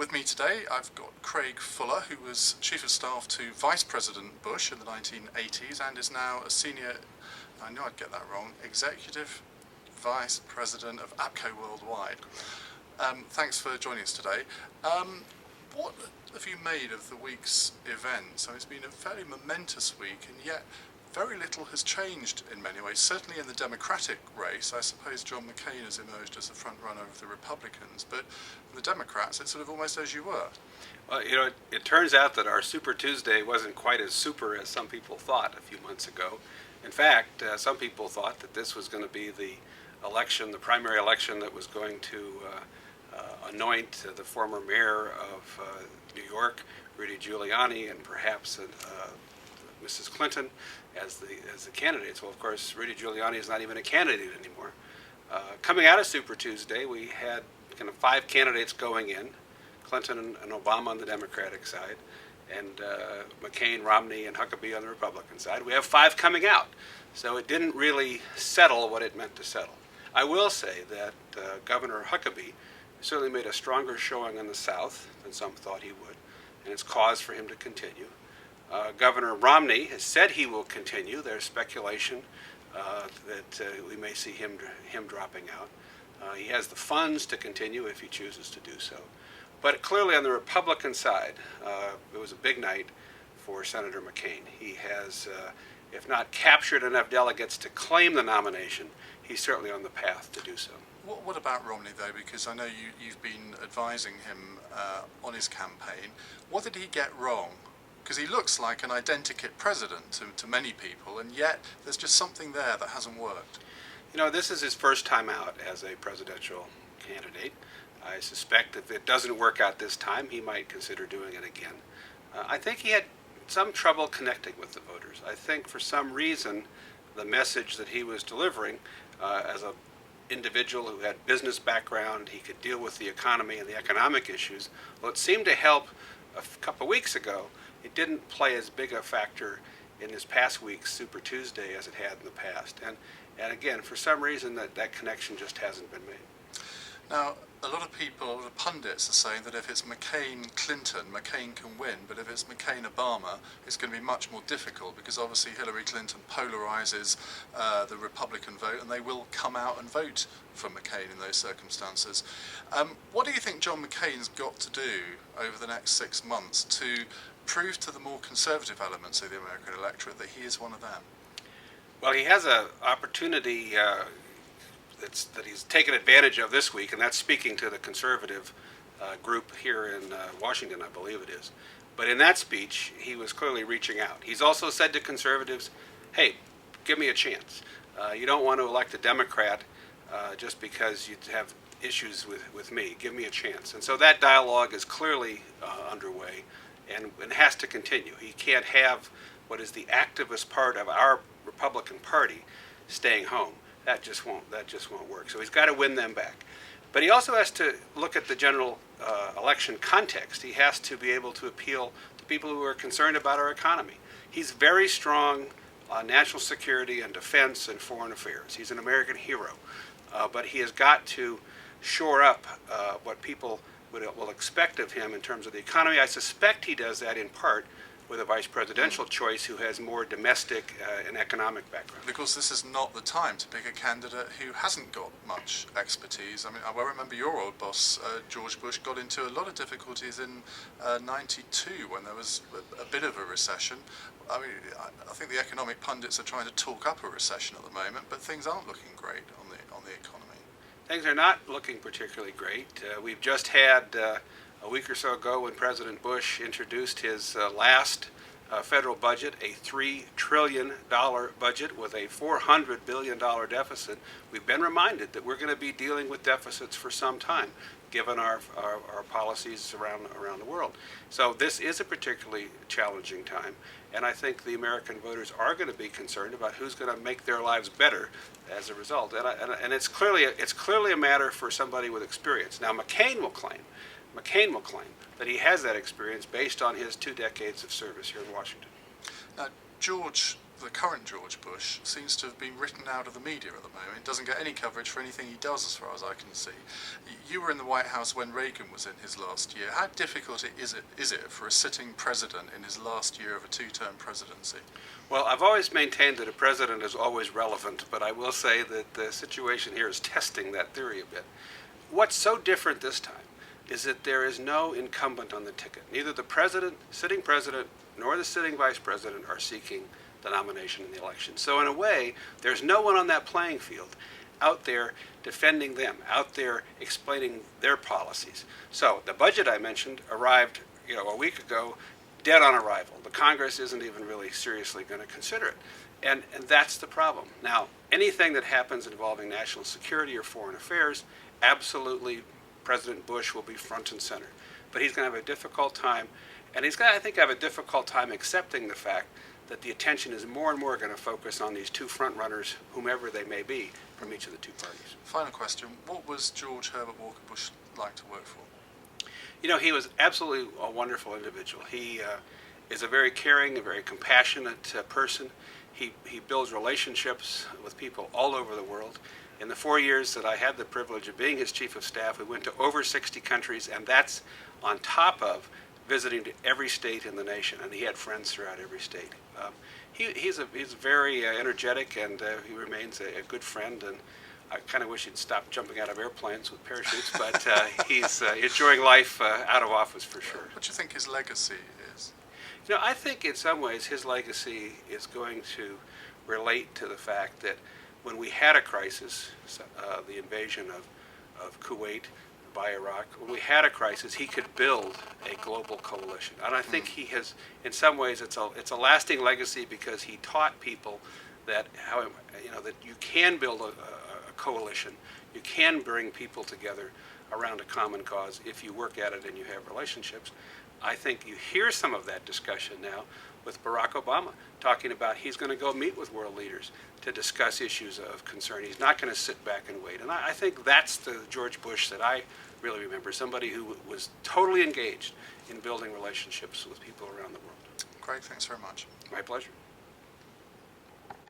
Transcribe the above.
With me today, I've got Craig Fuller, who was Chief of Staff to Vice President Bush in the 1980s and is now a senior, I know I'd get that wrong, Executive Vice President of APCO Worldwide. Thanks for joining us today. What have you made of the week's events? So it's been a fairly momentous week, and yet very little has changed in many ways. Certainly in the Democratic race, I suppose John McCain has emerged as the front runner of the Republicans, but the Democrats, it's sort of almost as you were. Well, it turns out that our Super Tuesday wasn't quite as super as some people thought a few months ago. In fact, some people thought that this was going to be the election, the primary election that was going to anoint the former mayor of New York, Rudy Giuliani, and perhaps Mrs. Clinton as the candidates. Well, of course, Rudy Giuliani is not even a candidate anymore. Coming out of Super Tuesday, we had kind of 5 candidates going in: Clinton and Obama on the Democratic side, and McCain, Romney, and Huckabee on the Republican side. We have 5 coming out, so it didn't really settle what it meant to settle. I will say that Governor Huckabee certainly made a stronger showing in the South than some thought he would, and it's cause for him to continue. Governor Romney has said he will continue. There's speculation that we may see him dropping out. He has the funds to continue if he chooses to do so. But clearly on the Republican side, it was a big night for Senator McCain. He has, if not captured enough delegates to claim the nomination, he's certainly on the path to do so. What about Romney, though? Because I know you've been advising him on his campaign. What did he get wrong? Because he looks like an identikit president to many people, and yet there's just something there that hasn't worked. This is his first time out as a presidential candidate. I suspect if it doesn't work out this time, he might consider doing it again. I think he had some trouble connecting with the voters. I think for some reason, the message that he was delivering as an individual who had business background, he could deal with the economy and the economic issues, well, it seemed to help a couple of weeks ago. It didn't play as big a factor in this past week's Super Tuesday as it had in the past. And again, for some reason, that connection just hasn't been made. Now, a lot of people, a lot of pundits are saying that if it's McCain-Clinton, McCain can win, but if it's McCain-Obama, it's going to be much more difficult because obviously Hillary Clinton polarizes the Republican vote, and they will come out and vote for McCain in those circumstances. What do you think John McCain's got to do over the next 6 months to prove to the more conservative elements of the American electorate that he is one of them? Well, he has an opportunity that he's taken advantage of this week, and that's speaking to the conservative group here in Washington, I believe it is. But in that speech, he was clearly reaching out. He's also said to conservatives, hey, give me a chance. You don't want to elect a Democrat just because you have issues with me. Give me a chance. And so that dialogue is clearly underway and has to continue. He can't have what is the activist part of our Republican Party staying home. That just won't work. So he's got to win them back. But he also has to look at the general election context. He has to be able to appeal to people who are concerned about our economy. He's very strong on national security and defense and foreign affairs. He's an American hero. But he has got to shore up what people will expect of him in terms of the economy. I suspect he does that in part with a vice presidential choice who has more domestic and economic background. Because this is not the time to pick a candidate who hasn't got much expertise. I mean, I remember your old boss, George Bush, got into a lot of difficulties in '92 when there was a bit of a recession. I mean, I think the economic pundits are trying to talk up a recession at the moment, but things aren't looking great on the economy. Things are not looking particularly great. We've just had a week or so ago when President Bush introduced his last federal budget, a $3 trillion budget with a $400 billion deficit. We've been reminded that we're going to be dealing with deficits for some time, given our policies around the world. So this is a particularly challenging time, and I think the American voters are going to be concerned about who's going to make their lives better as a result. And it's clearly a matter for somebody with experience. Now, McCain will claim that he has that experience based on his 2 decades of service here in Washington. Now, George the current George Bush seems to have been written out of the media at the moment. He doesn't get any coverage for anything he does, as far as I can see. You were in the White House when Reagan was in his last year. How difficult is it for a sitting president in his last year of a two-term presidency? Well, I've always maintained that a president is always relevant, but I will say that the situation here is testing that theory a bit. What's so different this time is that there is no incumbent on the ticket. Neither the president, sitting president, nor the sitting vice president are seeking the nomination in the election. So in a way, there's no one on that playing field out there defending them, out there explaining their policies. So the budget I mentioned arrived, a week ago, dead on arrival. The Congress isn't even really seriously going to consider it. And that's the problem. Now, anything that happens involving national security or foreign affairs, absolutely President Bush will be front and center. But he's going to have a difficult time, and he's going to, I think, have a difficult time accepting the fact that the attention is more and more going to focus on these two front runners, whomever they may be, from each of the two parties. Final question. What was George Herbert Walker Bush like to work for? He was absolutely a wonderful individual. He is a very caring, a very compassionate person. He builds relationships with people all over the world. In the 4 years that I had the privilege of being his chief of staff, we went to over 60 countries, and that's on top of visiting to every state in the nation, and he had friends throughout every state. He's very energetic, and he remains a good friend, and I kind of wish he'd stop jumping out of airplanes with parachutes, but he's enjoying life out of office for sure. What do you think his legacy is? I think in some ways his legacy is going to relate to the fact that when we had a crisis, the invasion of Kuwait by Iraq, when we had a crisis, he could build a global coalition. And I think he has, in some ways, it's a lasting legacy because he taught people that that you can build a coalition, you can bring people together around a common cause if you work at it and you have relationships. I think you hear some of that discussion now with Barack Obama talking about he's going to go meet with world leaders to discuss issues of concern. He's not going to sit back and wait. And I think that's the George Bush that I really remember, somebody who was totally engaged in building relationships with people around the world. Great, thanks very much. My pleasure.